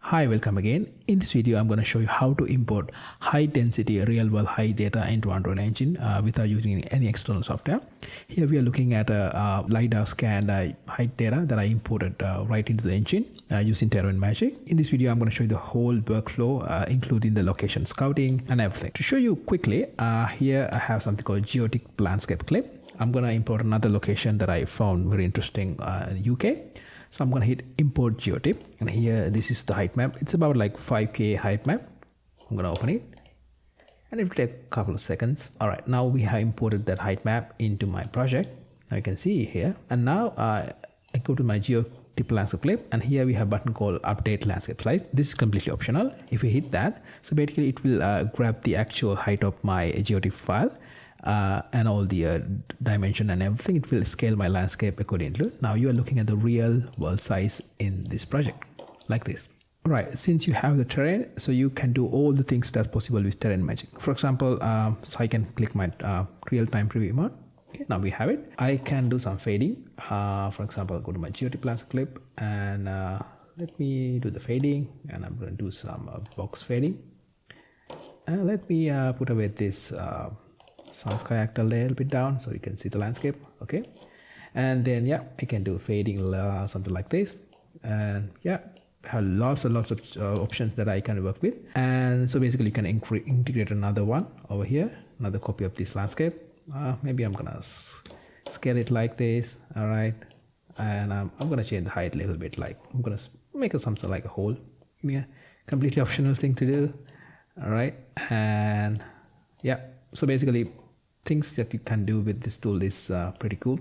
Hi, welcome again. In this video, I'm going to show you how to import high density real world height data into Unreal Engine without using any external software. Here we are looking at a Lidar scanned height data that I imported right into the engine using TerrainMagic. In this video, I'm going to show you the whole workflow, including the location scouting and everything. To show you quickly, here I have something called GeoTiff landscape clip. I'm going to import another location that I found very interesting in UK. So I'm going to hit import GeoTiff, and here this is the height map. It's about like 5K height map. I'm going to open it and it will take a couple of seconds. All right, now we have imported that height map into my project. Now you can see here, and now I go to my GeoTiff landscape clip, and here we have a button called update landscape size. This is completely optional. If you hit that, so basically it will grab the actual height of my GeoTiff file and all the dimension and everything. It will scale my landscape accordingly. Now you are looking at the real world size in this project like this. Right, since you have the terrain, so you can do all the things that's possible with TerrainMagic. For example, so I can click my real-time preview mode. Okay, now we have it. I can do some fading. For example, I'll go to my GeoTiff landscape clip, and let me do the fading, and I'm going to do some box fading. And let me put away this sun sky actor a little bit down so you can see the landscape. Okay, and then yeah, I can do fading something like this, and yeah, have lots and lots of options that I can work with. And so basically you can integrate another one over here, another copy of this landscape. Maybe I'm gonna scale it like this. All right, and I'm gonna change the height a little bit, like I'm gonna make it something like a hole. Yeah, completely optional thing to do. All right, and yeah, so basically things that you can do with this tool is pretty cool.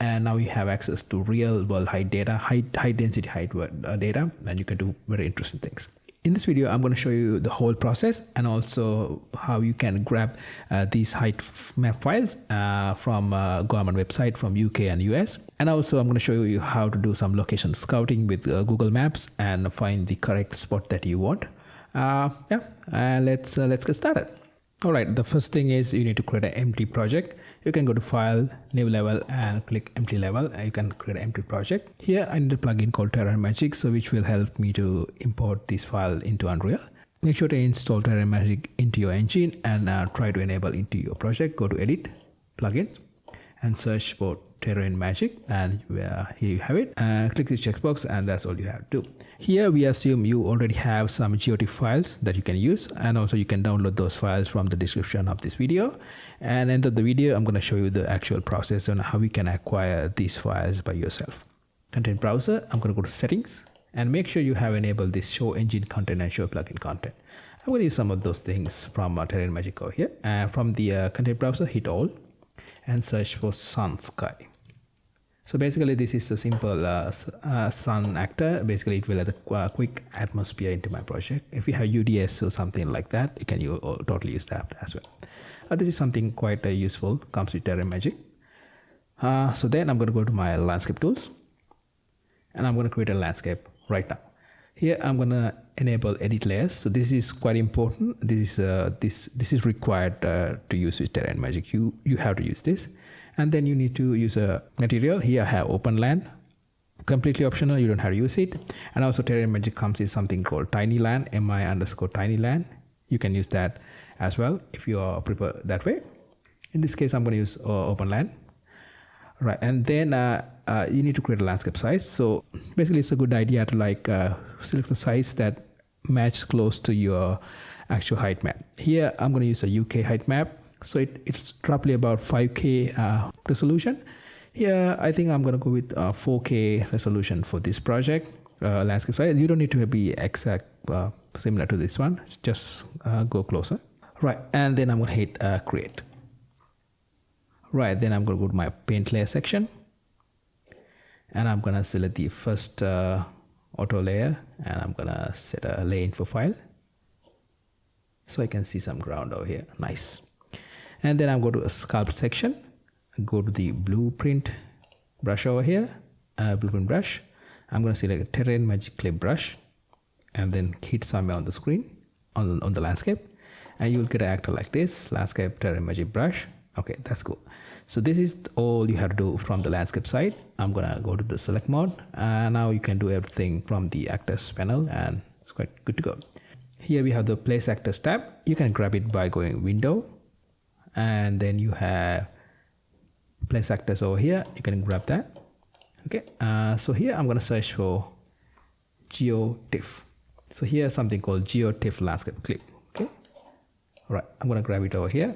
And now you have access to real world height data, high density height data, and you can do very interesting things. In this video, I'm going to show you the whole process and also how you can grab these height map files from government website from UK and US. And also I'm going to show you how to do some location scouting with Google Maps and find the correct spot that you want. Let's get started. All right, the first thing is you need to create an empty project. You can go to File, New Level, and click Empty Level. You can create an empty project. Here I need a plugin called TerrainMagic, so which will help me to import this file into Unreal. Make sure to install TerrainMagic into your engine and try to enable into your project. Go to Edit, Plugins, and search for TerrainMagic, and here you have it. Click this checkbox, and that's all you have to do. Here we assume you already have some GeoTiff files that you can use, and also you can download those files from the description of this video. And end of the video, I'm going to show you the actual process on how you can acquire these files by yourself. Content browser, I'm going to go to Settings, and make sure you have enabled this Show Engine Content and Show Plugin Content. I'm going to use some of those things from TerrainMagic over here. And from the content browser, hit All and search for Sun Sky. So basically this is a simple sun actor. Basically it will add a quick atmosphere into my project. If you have UDS or something like that, you can totally use that as well. This is something quite useful, comes with TerrainMagic. So then I'm going to go to my landscape tools, and I'm going to create a landscape right now. Here I'm going to enable edit layers. So this is quite important. This is required to use with TerrainMagic. You have to use this. And then you need to use a material. Here I have open land, completely optional. You don't have to use it. And also TerrainMagic comes with something called TinyLand, mi_tinyland. You can use that as well if you prefer that way. In this case, I'm going to use open land. Right, and then you need to create a landscape size. So basically it's a good idea to select a size that matches close to your actual height map. Here I'm going to use a UK height map. So it's roughly about 5K resolution. Here I think I'm going to go with 4K resolution for this project. Landscape size, you don't need to be exact similar to this one. Just go closer. Right, and then I'm going to hit create. Right, then I'm going to go to my paint layer section, and I'm going to select the first auto layer, and I'm going to set a layer info file so I can see some ground over here. Nice. And then I'm going to a sculpt section, go to the blueprint brush over here, blueprint brush. I'm going to select a TerrainMagic clip brush and then hit somewhere on the screen on the landscape, and you will get an actor like this, landscape TerrainMagic brush. Okay, that's cool. So this is all you have to do from the landscape side. I'm gonna go to the select mode, and now you can do everything from the actors panel and It's quite good to go. Here we have the place actors tab. You can grab it by going window, and then you have place actors over here. You can grab that. Okay, so here I'm going to search for GeoTiff. So here's something called GeoTiff landscape clip. Okay, all right, I'm going to grab it over here.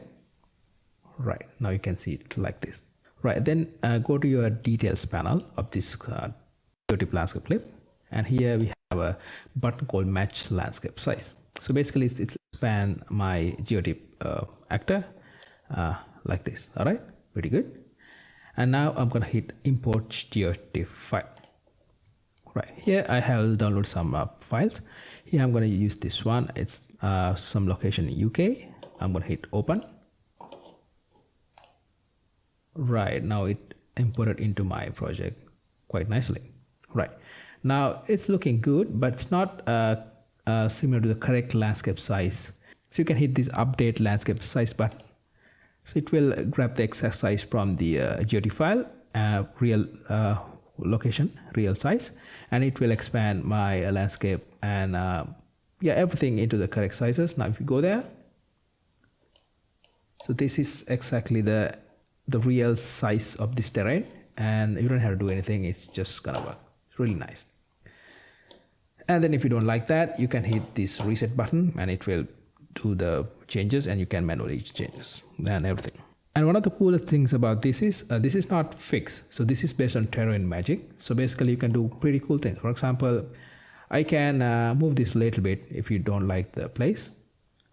Right, now you can see it like this. Right, then go to your details panel of this GeoTiff landscape clip, and here we have a button called match landscape size. So basically it span my GeoTiff actor like this. All right, pretty good. And now I'm gonna hit import GeoTiff file. Right, here I have downloaded some files. Here I'm gonna use this one. It's some location in UK. I'm gonna hit open. Right, now it imported into my project quite nicely. Right, now it's looking good, but it's not similar to the correct landscape size. So you can hit this update landscape size button. So it will grab the exact size from the GeoTiff file, real location, real size, and it will expand my landscape and yeah, everything into the correct sizes. Now if you go there, so this is exactly the real size of this terrain, and you don't have to do anything. It's just gonna work. It's really nice. And then if you don't like that, you can hit this reset button and it will do the changes, and you can manually change and everything. And one of the coolest things about this is not fixed. So this is based on TerrainMagic. So basically you can do pretty cool things. For example, I can move this a little bit if you don't like the place.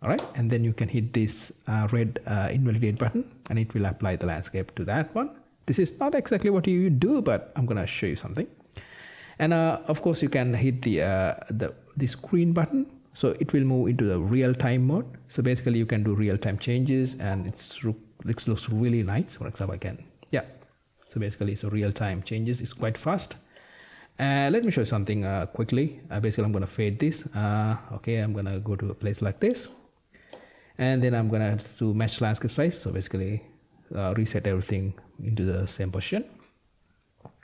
All right, and then you can hit this red invalidate button, and it will apply the landscape to that one. This is not exactly what you do, but I'm gonna show you something. And of course you can hit this green button, so it will move into the real-time mode. So basically you can do real-time changes, and it looks really nice. For example, so basically so real-time changes is quite fast. Let me show you something quickly. Basically I'm gonna fade this. Okay, I'm gonna go to a place like this, and then I'm gonna do match landscape size. So basically reset everything into the same position.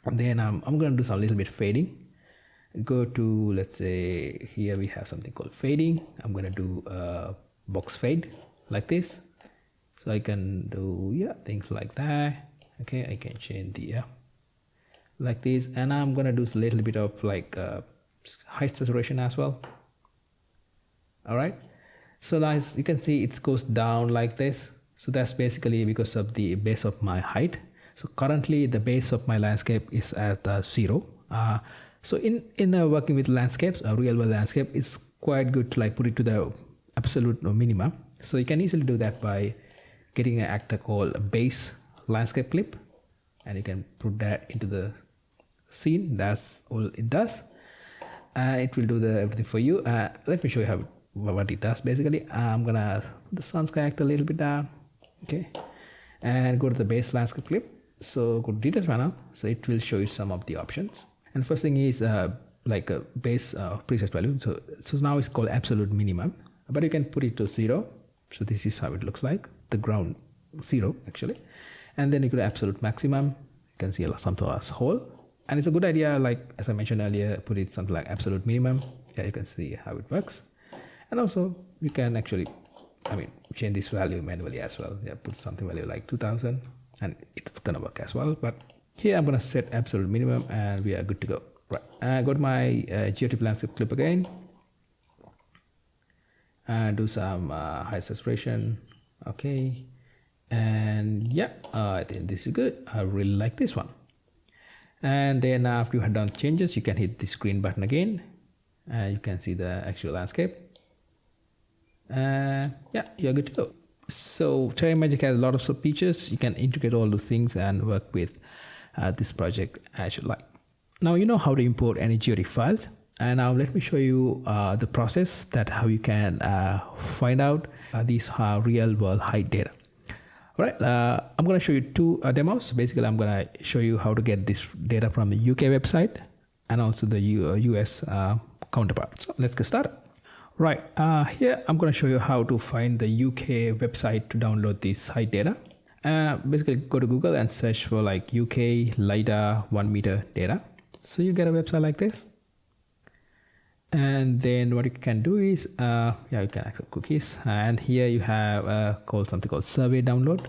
And then I'm going to do some little bit fading. Go to, let's say here we have something called fading. I'm going to do box fade like this. So I can do things like that. Okay, I can change the like this, and I'm going to do a little bit of like height saturation as well. All right, so now as you can see it goes down like this. So that's basically because of the base of my height. So currently the base of my landscape is at 0. So in working with landscapes, a real world landscape, it's quite good to like put it to the absolute minimum. So you can easily do that by getting an actor called base landscape clip, and you can put that into the scene. That's all it does. It will do everything for you. Let me show you what it does. Basically, I'm gonna put the sun's character a little bit down. Okay, and go to the base landscape clip. So go to details panel. So it will show you some of the options. And first thing is like a base preset value. So now it's called absolute minimum, but you can put it to 0. So this is how it looks like, the ground 0 actually. And then you go to absolute maximum. You can see something as whole. And it's a good idea, like as I mentioned earlier, put it something like absolute minimum. Yeah, you can see how it works. And also you can actually, change this value manually as well. Yeah, put something value like 2000. And it's gonna work as well, but here I'm gonna set absolute minimum, and we are good to go. Right, go to my GeoTiff landscape clip again, and do some high saturation. Okay, and I think this is good. I really like this one. And then after you have done changes, you can hit this green button again, and you can see the actual landscape. You're good to go. So TerrainMagic has a lot of features. You can integrate all those things and work with this project as you like. Now you know how to import any GeoTiff files, and now let me show you the process that how you can find out these real world height data. All right, I'm going to show you two demos. Basically, I'm going to show you how to get this data from the UK website and also the US counterpart. So let's get started. Right, here I'm going to show you how to find the UK website to download this height data. Basically go to Google and search for like UK Lidar 1 meter data. So you get a website like this. And then what you can do is you can accept cookies, and here you have something called survey download.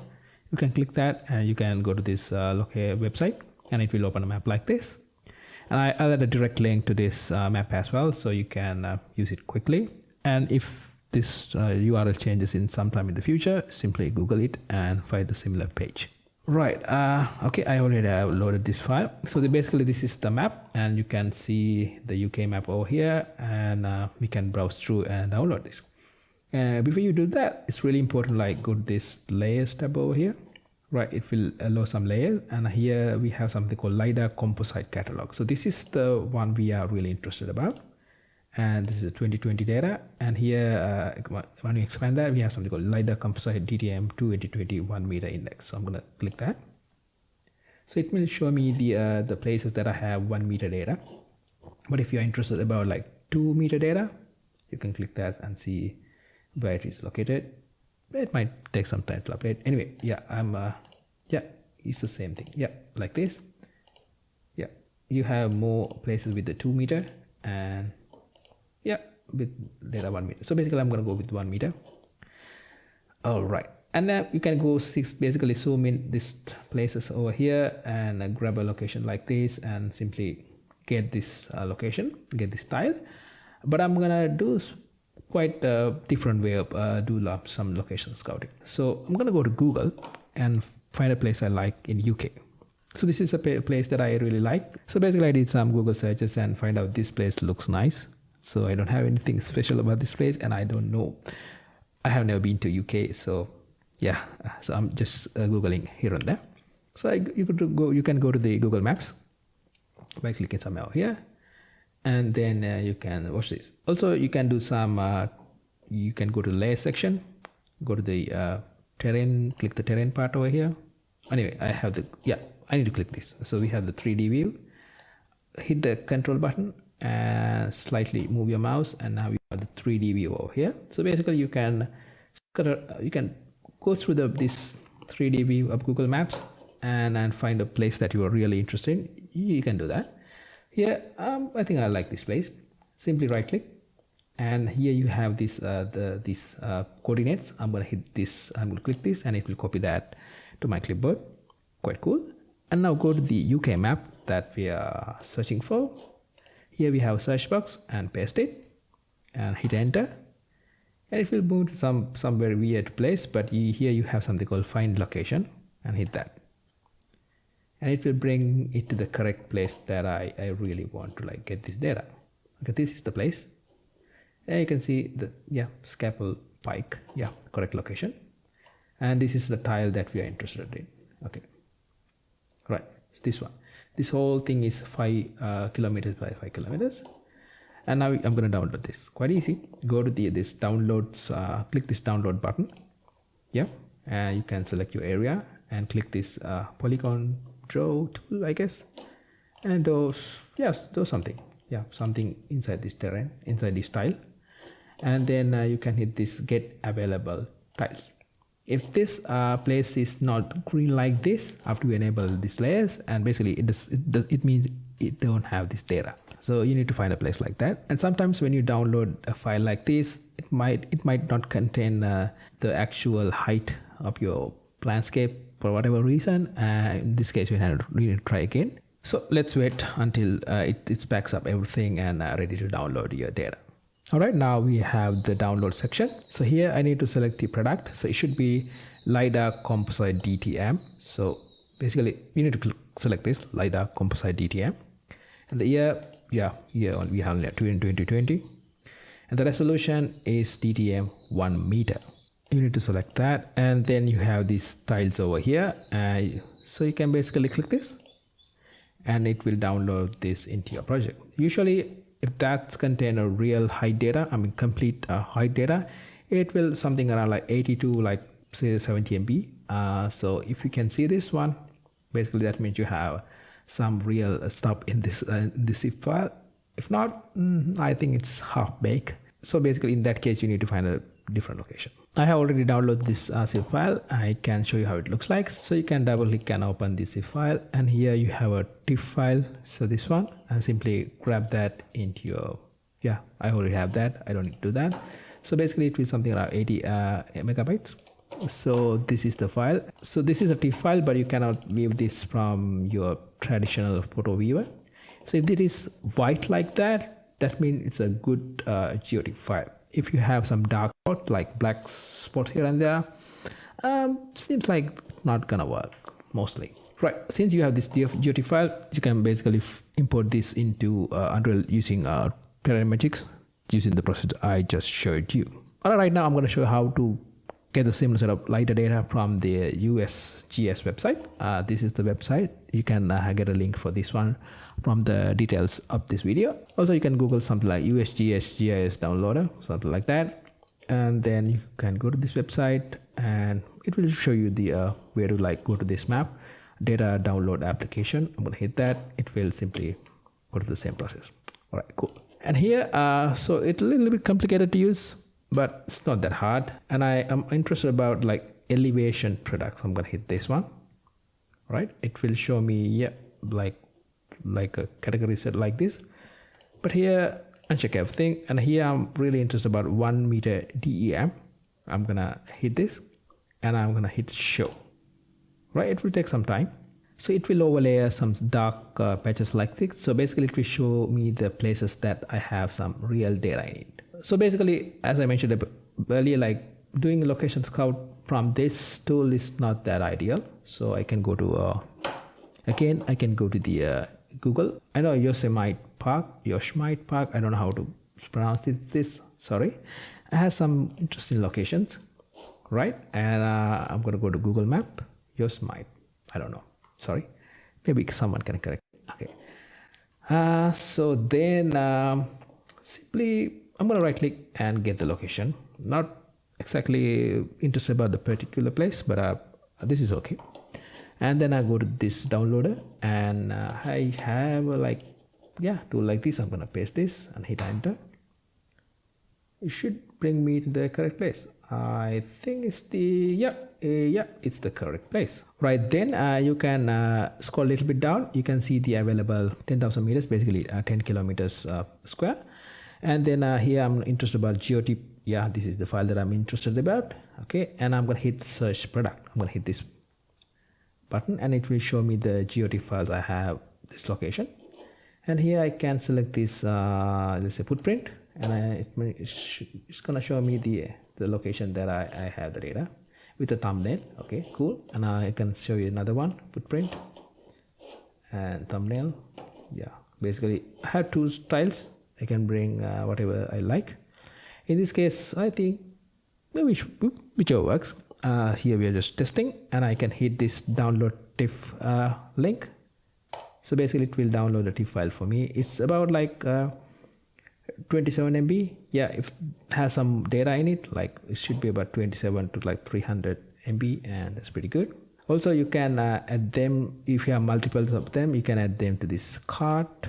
You can click that and you can go to this website, and it will open a map like this. And I'll add a direct link to this map as well, so you can use it quickly. And if this URL changes in some time in the future, simply Google it and find the similar page. Right, okay, I already have loaded this file. So basically this is the map, and you can see the UK map over here, and we can browse through and download this. Before you do that, it's really important, like go to this layers tab over here. Right, it will allow some layers, and here we have something called Lidar composite catalog. So this is the one we are really interested about, and this is the 2020 data. And here when we expand that, we have something called Lidar composite DTM 2020 1 meter index. So I'm going to click that. So it will show me the places that I have 1 meter data. But if you're interested about like 2 meter data, you can click that and see where it is located. It might take some time to update. Anyway, it's the same thing. Yeah, like this. Yeah, you have more places with the 2 meter, and with data 1 meter. So basically I'm going to go with 1 meter. All right, and then you can go basically zoom in these places over here and grab a location like this and simply get this location, get this tile. But I'm gonna do quite a different way of do some location scouting. So I'm gonna go to Google and find a place I like in UK. So this is a place that I really like. So basically I did some Google searches and find out this place looks nice. So I don't have anything special about this place, and I don't know, I have never been to UK. So yeah, so I'm just Googling here and there. So you can go to the Google Maps by clicking somewhere here, and then you can watch this. Also you can do some you can go to layer section, go to the terrain, click the terrain part over here. Anyway, I need to click this. So we have the 3D view, hit the control button and slightly move your mouse, and now you have the 3D view over here. So basically you can go through this 3D view of Google Maps and find a place that you are really interested in. You can do that. Here, I think I like this place. Simply right click, and here you have these coordinates. I'm gonna hit this, I'm gonna click this, and it will copy that to my clipboard. Quite cool. And now go to the UK map that we are searching for. Here we have a search box, and paste it and hit enter, and it will move to some very weird place, but here you have something called find location, and hit that, and it will bring it to the correct place that I really want to get this data. Okay, this is the place, and you can see the Scalpel Pike, correct location, and this is the tile that we are interested in. Okay, right, it's this one. This whole thing is 5 kilometers by 5 kilometers. And now I'm going to download this. Quite easy. Go to this downloads, click this download button. And you can select your area and click this polygon draw tool, I guess. And do something. Something inside this terrain, inside this tile. And then you can hit this get available tiles. If this place is not green like this, after you enable these layers, and basically it means it don't have this data. So you need to find a place like that. And sometimes when you download a file like this, it might not contain the actual height of your landscape for whatever reason. In this case, you need to try again. So let's wait until it backs up everything and ready to download your data. All right, now we have the download section. So here I need to select the product. So it should be Lidar Composite DTM. So basically you need to select this Lidar Composite DTM. And the year, we have 2020. And the resolution is DTM 1 meter. You need to select that. And then you have these tiles over here. So you can basically click this, and it will download this into your project. Usually, if that's contain a real height data, complete height data, it will something around like 80 to say 70 MB. So if you can see this one, basically that means you have some real stuff in this zip file. If not, I think it's half baked. So basically in that case, you need to find a different location. I have already downloaded this zip file. I can show you how it looks like. So you can double click and open this zip file, and here you have a TIFF file. So this one, and simply grab that into your Yeah, I already have that. I don't need to do that. So basically it will be something around 80 megabytes. So this is the file. So this is a TIFF file, but you cannot view this from your traditional photo viewer. So if it is white like that, that means it's a good GeoTiff file. If you have some dark spot like black spots here and there, seems like not gonna work mostly. Right, since you have this GeoTiff file, you can basically import this into Unreal using TerrainMagic using the process I just showed you. Alright, right now I'm going to show you how to get the similar set of Lidar data from the USGS website. This is the website. You can get a link for this one from the details of this video. Also, you can Google something like USGS GIS downloader, something like that. And then you can go to this website and it will show you the where to go to this map, data download application. I'm going to hit that. It will simply go to the same process. All right, cool. And here, so it's a little bit complicated to use, but it's not that hard. And I am interested about elevation products. I'm going to hit this one. Right, it will show me like a category set like this. But here, uncheck everything. And here I'm really interested about 1 meter DEM. I'm gonna hit this and I'm gonna hit show. Right, it will take some time. So it will overlay some dark patches like this. So basically it will show me the places that I have some real data in it. So basically, as I mentioned earlier, doing location scout from this tool is not that ideal. So I can go to, again, I can go to the Google. I know Yosemite Park, I don't know how to pronounce this, sorry. I have some interesting locations, right? And I'm going to go to Google Map, Yosemite, I don't know. Sorry, maybe someone can correct it. Okay. So then simply I'm going to right click and get the location. Not exactly interested about the particular place, but this is okay. And then I go to this downloader and I have tool like this. I'm going to paste this and hit enter. It should bring me to the correct place. I think it's the, it's the correct place. Right, then you can scroll a little bit down. You can see the available 10,000 meters, basically 10 kilometers square. And then here I'm interested about GeoTiff. Yeah, this is the file that I'm interested about. Okay, and I'm going to hit search product. I'm going to hit this button and it will show me the GeoTiff files I have this location. And here I can select this, let's say footprint. And it's gonna show me the location that I have the data with the thumbnail. Okay, cool. And I can show you another one, footprint and thumbnail. Yeah, basically I have two styles. I can bring whatever I like. In this case, I think maybe whichever works. Here we are just testing and I can hit this download TIFF link. So basically it will download the TIFF file for me. It's about 27 MB. Yeah, if it has some data in it, it should be about 27 to 300 MB, and that's pretty good. Also, you can add them if you have multiple of them. You can add them to this cart.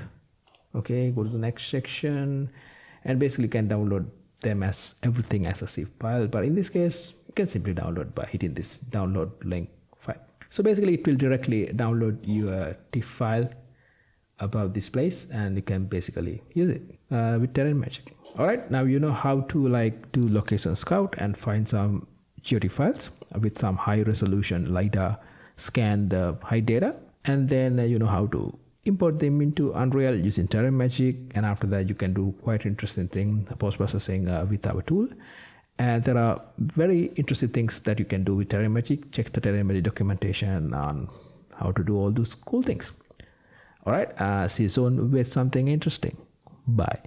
Okay, go to the next section, and basically you can download them as everything as a zip file. But in this case, you can simply download by hitting this download link file. So basically, it will directly download your TIFF file about this place and you can basically use it with TerrainMagic. All right, now you know how to do location scout and find some GeoTiff files with some high resolution Lidar scanned high data, and then you know how to import them into Unreal using TerrainMagic, and after that you can do quite interesting thing post-processing with our tool. And there are very interesting things that you can do with TerrainMagic. Check the TerrainMagic documentation on how to do all those cool things. All right, see you soon with something interesting. Bye.